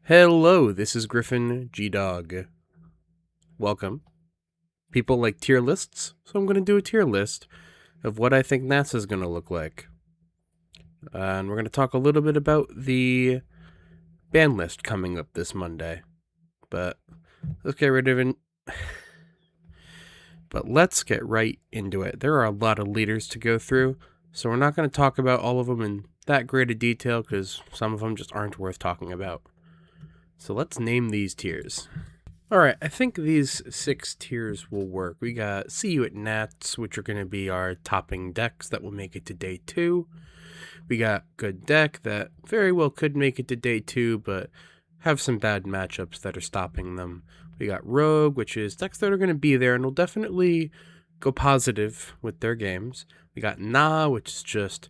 Hello, this is Griffin G-Dog. Welcome. People like tier lists, so I'm going to do a tier list of what I think NASA's going to look like. And we're going to talk a little bit about the ban list coming up this Monday. But let's get rid of it. But let's get right into it. There are a lot of leaders to go through, so we're not going to talk about all of them in that great a detail because some of them just aren't worth talking about. So let's name these tiers. Alright, I think these 6 tiers will work. We got See You at Nats, which are going to be our topping decks that will make it to day 2. We got Good Deck that very well could make it to day 2, but have some bad matchups that are stopping them. We got Rogue, which is decks that are going to be there and will definitely go positive with their games. We got Nah, which is just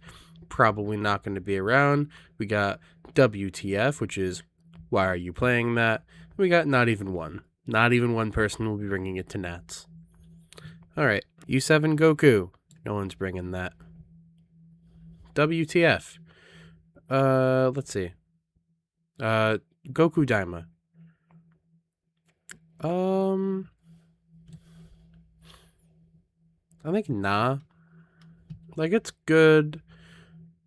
probably not going to be around. We got WTF, which is why are you playing that? We got Not Even One. Not even one person will be bringing it to Nats. Alright, U7 Goku. No one's bringing that. WTF. Let's see. Goku Daima. I think Nah. Like, it's good,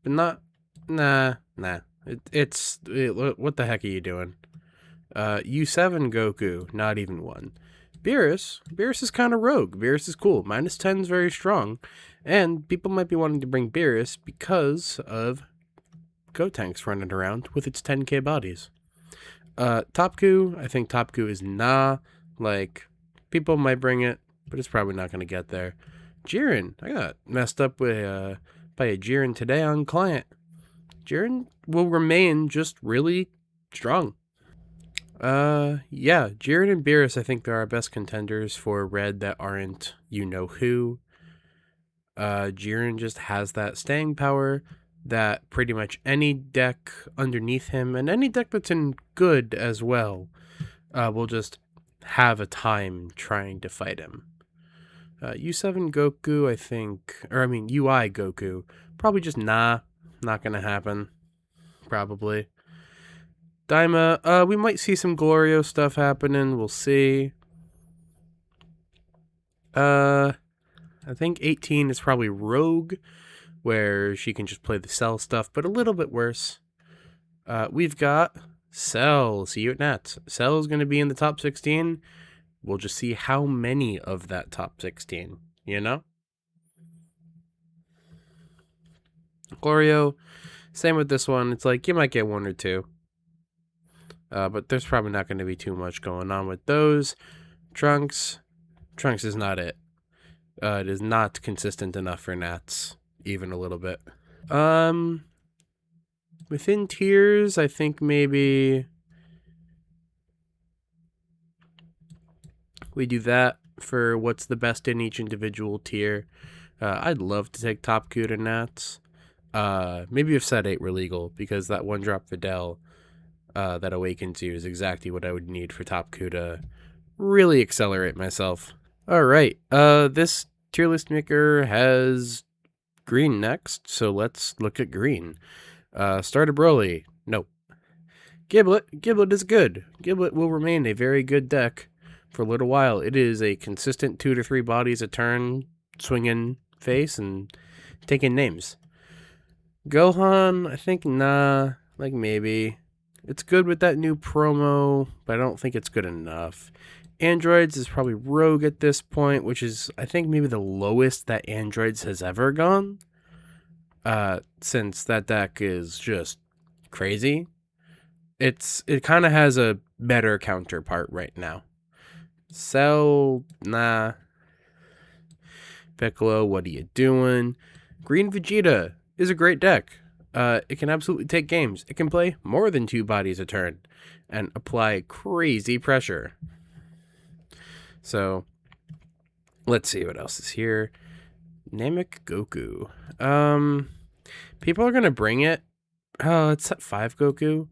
but not... Nah. What the heck are you doing? U7 Goku, not even one. Beerus is kind of rogue. Beerus is cool. -10 is very strong. And people might be wanting to bring Beerus because of Gotenks running around with its 10k bodies. Topku, I think Topku is nah. Like, people might bring it, but it's probably not going to get there. Jiren, I got messed up with by a Jiren today on client. Jiren will remain just really strong. Yeah, Jiren and Beerus, I think, they're our best contenders for red that aren't you-know-who. Jiren just has that staying power that pretty much any deck underneath him, and any deck that's in good as well, will just have a time trying to fight him. U7 Goku, I think, UI Goku, probably just not gonna happen, probably. Daima, we might see some Glorio stuff happening. We'll see. I think 18 is probably Rogue, where she can just play the Cell stuff, but a little bit worse. We've got Cell. See You at Nats. Cell is going to be in the top 16. We'll just see how many of that top 16, you know? Glorio, same with this one. It's like you might get 1 or 2. But there's probably not going to be too much going on with those. Trunks is not it. It is not consistent enough for Nats, even a little bit. Within tiers, I think maybe we do that for what's the best in each individual tier. I'd love to take Topku to Nats. Maybe if set 8 were legal, because that 1-drop Videl that awakens you is exactly what I would need for Topku to really accelerate myself. Alright, this tier list maker has green next, so let's look at green. Starter Broly, no. Giblet is good. Giblet will remain a very good deck for a little while. It is a consistent 2 to 3 bodies a turn, swinging face and taking names. Gohan, I think nah, like maybe. It's good with that new promo, but I don't think it's good enough. Androids is probably Rogue at this point, which is, I think, maybe the lowest that Androids has ever gone. Since that deck is just crazy. It kind of has a better counterpart right now. Cell, nah. Piccolo, what are you doing? Green Vegeta is a great deck. It can absolutely take games. It can play more than 2 bodies a turn and apply crazy pressure. So, let's see what else is here. Namek Goku. People are going to bring it. Oh, it's set 5 Goku.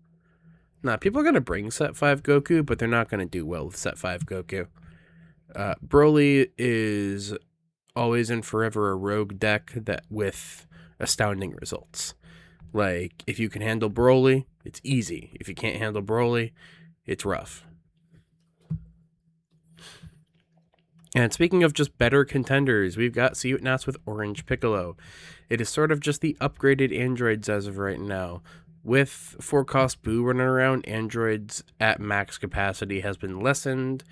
Nah, people are going to bring set 5 Goku, but they're not going to do well with set 5 Goku. Broly is always and forever a rogue deck that with astounding results. Like, if you can handle Broly, it's easy. If you can't handle Broly, it's rough. And speaking of just better contenders, we've got See What Nots with Orange Piccolo. It is sort of just the upgraded androids as of right now. With 4-cost Boo running around, androids at max capacity has been lessened.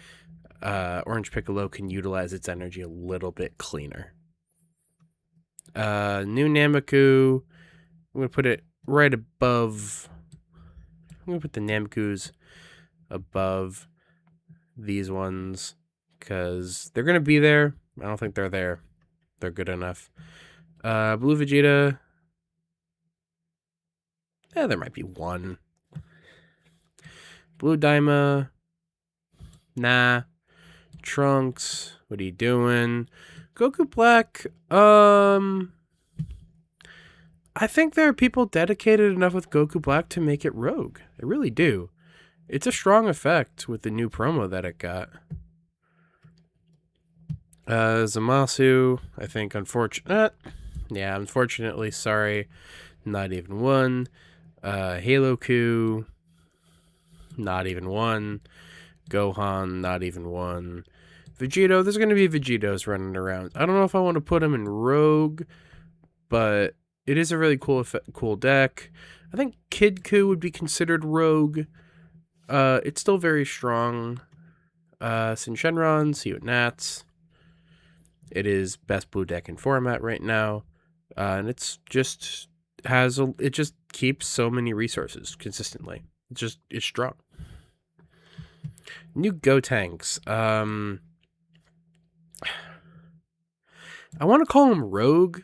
Orange Piccolo can utilize its energy a little bit cleaner. New Nameku, I'm going to put it right above. I'm going to put the Namekus above these ones because they're going to be there. I don't think they're there. They're good enough. Blue Vegeta. Yeah, there might be one. Blue Daima. Nah. Trunks. What are you doing? Goku Black. I think there are people dedicated enough with Goku Black to make it Rogue. I really do. It's a strong effect with the new promo that it got. Zamasu, I think, unfortunately, sorry, not even one. Halo Ku, not even one. Gohan, not even one. Vegito, there's going to be Vegitos running around. I don't know if I want to put him in Rogue, but it is a really cool deck. I think Kid Ku would be considered Rogue. It's still very strong. Sin Shenron, See What Nats. It is best blue deck in format right now, and it's just it just keeps so many resources consistently. It's strong. New Gotenks. I want to call him Rogue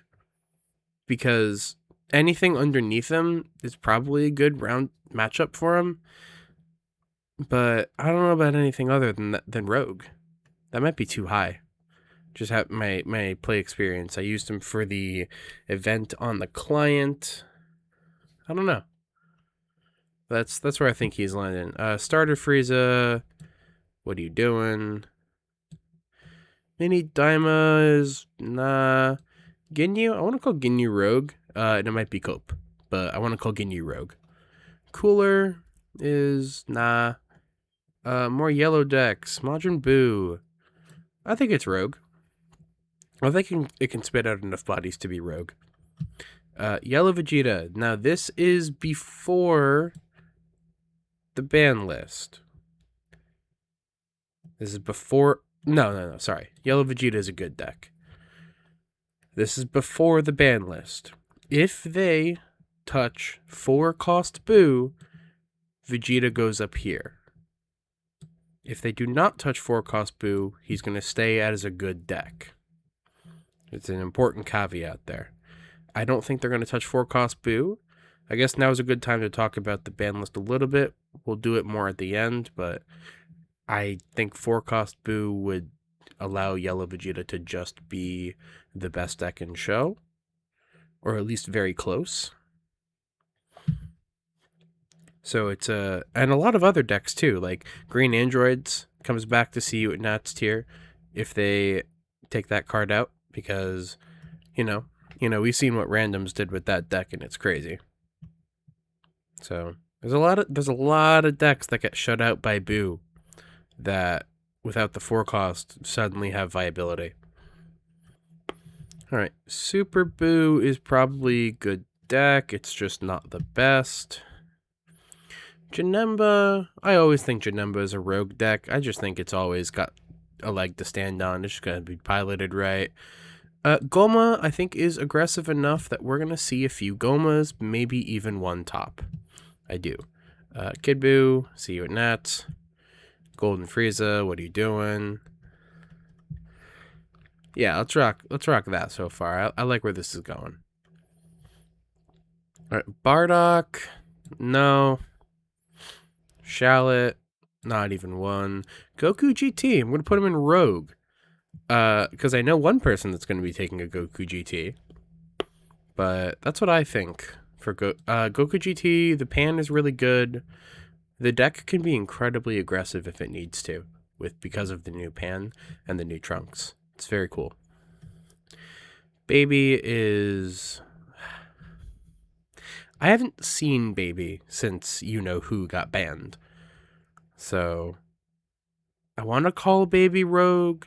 because anything underneath him is probably a good round matchup for him. But I don't know about anything other than Rogue. That might be too high. Just have my play experience. I used him for the event on the client. I don't know. That's where I think he's landing. Starter Frieza. What are you doing? Mini Daima is nah. Ginyu. I want to call Ginyu Rogue. And it might be Cope, but I want to call Ginyu Rogue. Cooler is nah. More yellow decks. Majin Buu. I think it's Rogue. I think it can spit out enough bodies to be Rogue. Yellow Vegeta. Now, this is before the ban list. This is before... No, sorry. Yellow Vegeta is a good deck. This is before the ban list. If they touch 4-cost Boo, Vegeta goes up here. If they do not touch 4-cost Boo, he's going to stay as a good deck. It's an important caveat there. I don't think they're going to touch 4-cost Boo. I guess now is a good time to talk about the ban list a little bit. We'll do it more at the end, but I think 4-cost Boo would allow Yellow Vegeta to just be the best deck in show, or at least very close. So it's and a lot of other decks too, like Green Androids comes back to See What Nats tier if they take that card out. Because, we've seen what randoms did with that deck, and it's crazy. So there's a lot of decks that get shut out by Boo that, without the 4-cost, suddenly have viability. All right, Super Boo is probably a good deck. It's just not the best. Janemba, I always think Janemba is a rogue deck. I just think it's always got a leg to stand on. It's just going to be piloted right. Goma, I think, is aggressive enough that we're going to see a few Gomas, maybe even one top. I do. Kid Buu, See You at Nats. Golden Frieza, what are you doing? Yeah, let's rock that so far. I like where this is going. All right, Bardock, no. Shallot, not even one. Goku GT, I'm going to put him in Rogue. Because I know one person that's going to be taking a Goku GT. But that's what I think for Goku GT. The pan is really good. The deck can be incredibly aggressive if it needs to, because of the new pan and the new trunks. It's very cool. Baby is... I haven't seen Baby since You Know Who got banned. So I want to call Baby Rogue,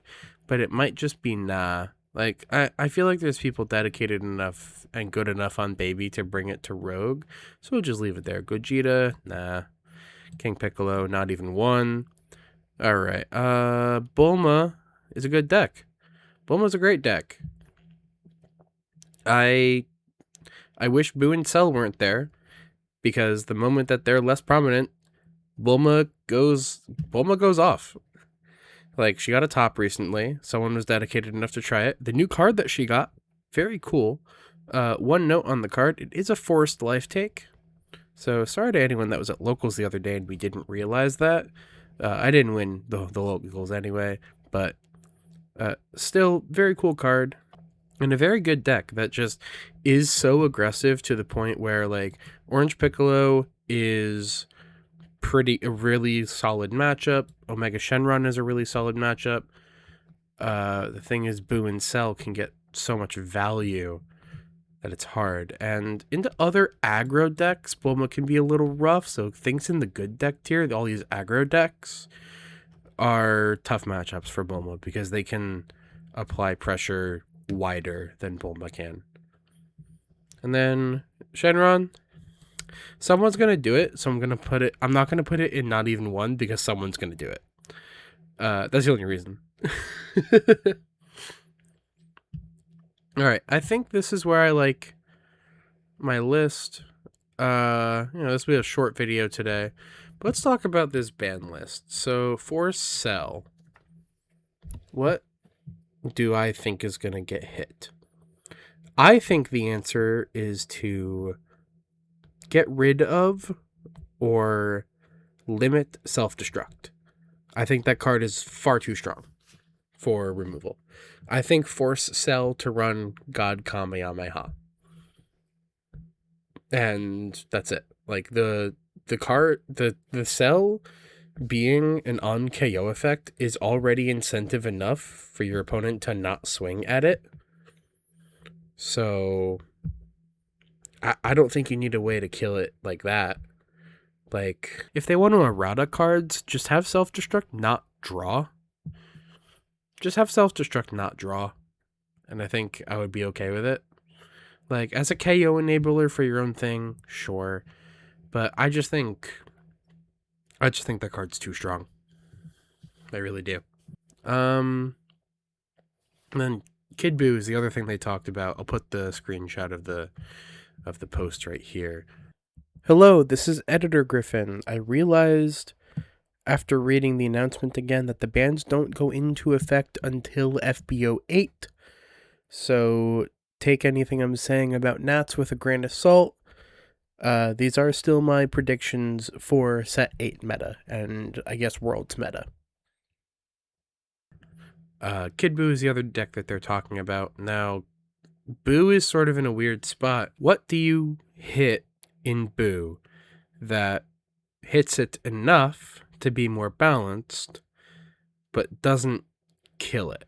but it might just be nah. Like, I feel like there's people dedicated enough and good enough on Baby to bring it to Rogue, so we'll just leave it there. Gogeta, nah. King Piccolo, not even one. Alright, Bulma is a good deck. Bulma's a great deck. I wish Boo and Cell weren't there, because the moment that they're less prominent, Bulma goes off. Like, she got a top recently. Someone was dedicated enough to try it. The new card that she got, very cool. One note on the card, it is a forced life take. So, sorry to anyone that was at locals the other day and we didn't realize that. I didn't win the locals anyway, but still, very cool card. And a very good deck that just is so aggressive to the point where, like, Orange Piccolo is a really solid matchup. Omega Shenron is a really solid matchup. The thing is, Boo and Cell can get so much value that it's hard. And into other aggro decks, Bulma can be a little rough. So things in the good deck tier, all these aggro decks, are tough matchups for Bulma because they can apply pressure wider than Bulma can. And then Shenron, someone's going to do it, so I'm not going to put it in not even one because someone's going to do it. That's the only reason. Alright, I think this is where I like my list. This will be a short video today. But let's talk about this ban list. So, for Cell, what do I think is going to get hit? I think the answer is to get rid of or limit self-destruct. I think that card is far too strong for removal. I think force Cell to run God Kamehameha. And that's it. Like, the card, the Cell being an on KO effect is already incentive enough for your opponent to not swing at it. So I don't think you need a way to kill it like that. Like, if they want to errata cards, just have self-destruct, not draw. Just have self-destruct, not draw. And I think I would be okay with it. Like, as a KO enabler for your own thing, sure. But I just think that card's too strong. I really do. And then Kid Buu is the other thing they talked about. I'll put the screenshot of the post right here. Hello, this is Editor Griffin. I realized after reading the announcement again that the bans don't go into effect until SB08. So take anything I'm saying about Nats with a grain of salt. These are still my predictions for Set 8 meta, and I guess Worlds meta. Kid Buu is the other deck that they're talking about. Now, Buu is sort of in a weird spot. What do you hit in Buu that hits it enough to be more balanced, but doesn't kill it?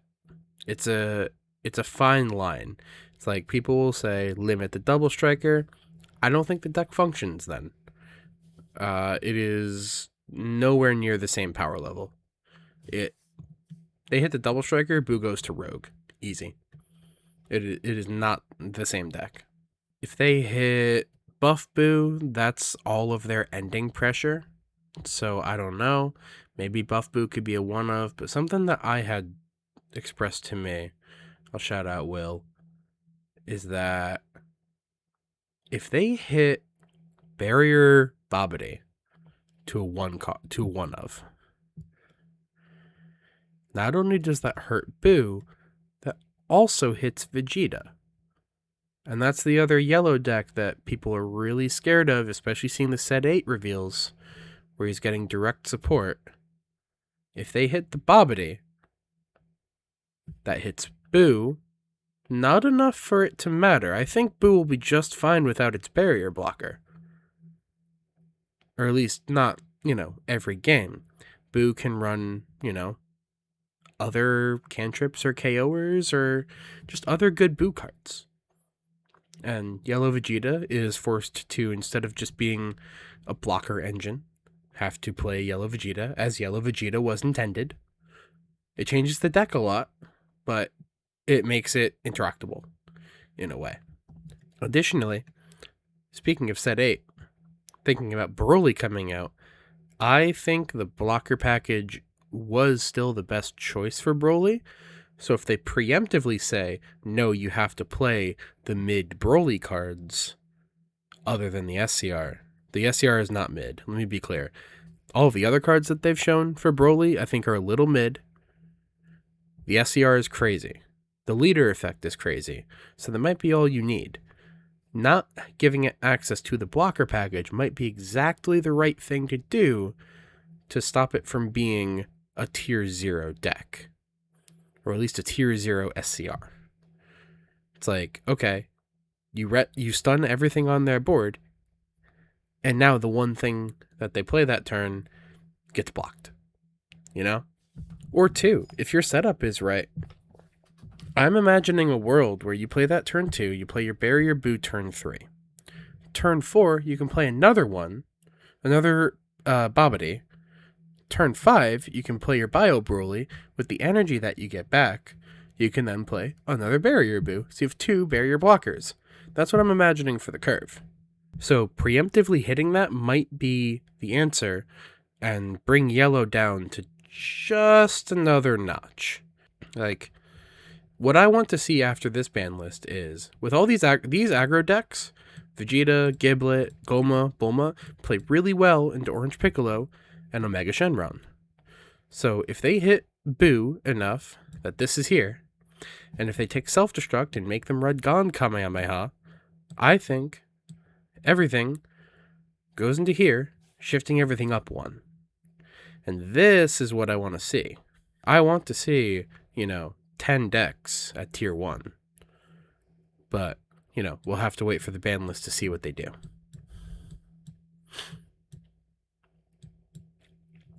It's a fine line. It's like people will say limit the double striker. I don't think the deck functions then. It is nowhere near the same power level. They hit the double striker, Buu goes to Rogue. Easy. It is not the same deck. If they hit Buff Buu, that's all of their ending pressure. So I don't know. Maybe Buff Buu could be a one of, but something that I had expressed to me, I'll shout out Will, is that if they hit Barrier Babidi to a one of, not only does that hurt Buu, that also hits Vegeta. And that's the other yellow deck that people are really scared of, especially seeing the Set 8 reveals, where he's getting direct support. If they hit the Babidi, that hits Buu, not enough for it to matter. I think Buu will be just fine without its barrier blocker. Or at least not, every game. Buu can run, other cantrips or KOers or just other good Buu cards. And Yellow Vegeta is forced to, instead of just being a blocker engine, have to play Yellow Vegeta as Yellow Vegeta was intended. It changes the deck a lot, but it makes it interactable in a way. Additionally, speaking of set 8, thinking about Broly coming out, I think the blocker package was still the best choice for Broly. So if they preemptively say, no, you have to play the mid Broly cards other than the SCR is not mid. Let me be clear. All of the other cards that they've shown for Broly, I think, are a little mid. The SCR is crazy. The leader effect is crazy. So that might be all you need. Not giving it access to the blocker package might be exactly the right thing to do to stop it from being a tier 0 deck. Or at least a tier 0 SCR. It's like, okay, you stun everything on their board, and now the one thing that they play that turn gets blocked. You know? Or 2, if your setup is right. I'm imagining a world where you play that turn 2, you play your Barrier Boo turn 3. Turn 4, you can play another one, another Babidi. Turn 5, you can play your Bio Broly. With the energy that you get back, you can then play another Barrier Boo, so you have 2 barrier blockers. That's what I'm imagining for the curve. So preemptively hitting that might be the answer and bring yellow down to just another notch. Like, what I want to see after this ban list is, with all these aggro decks, Vegeta, Giblet, Goma, Bulma play really well into Orange Piccolo and Omega Shenron. So if they hit Boo enough that this is here, and if they take Self-Destruct and make them Red Gon Kamehameha, I think everything goes into here, shifting everything up 1. And this is what I want to see. I want to see, 10 decks at tier 1. But, we'll have to wait for the ban list to see what they do.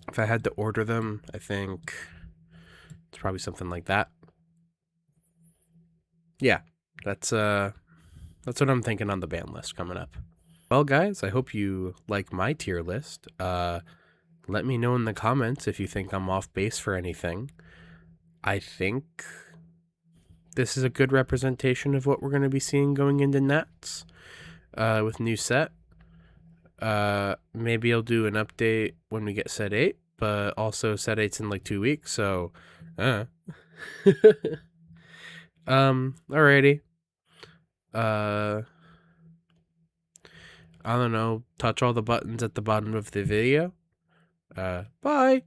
If I had to order them, I think it's probably something like that. Yeah, that's what I'm thinking on the ban list coming up. Well, guys, I hope you like my tier list. Let me know in the comments if you think I'm off base for anything. I think this is a good representation of what we're going to be seeing going into Nats with new set. Maybe I'll do an update when we get set 8, but also set 8's in like 2 weeks, so alrighty. I don't know, touch all the buttons at the bottom of the video. Bye.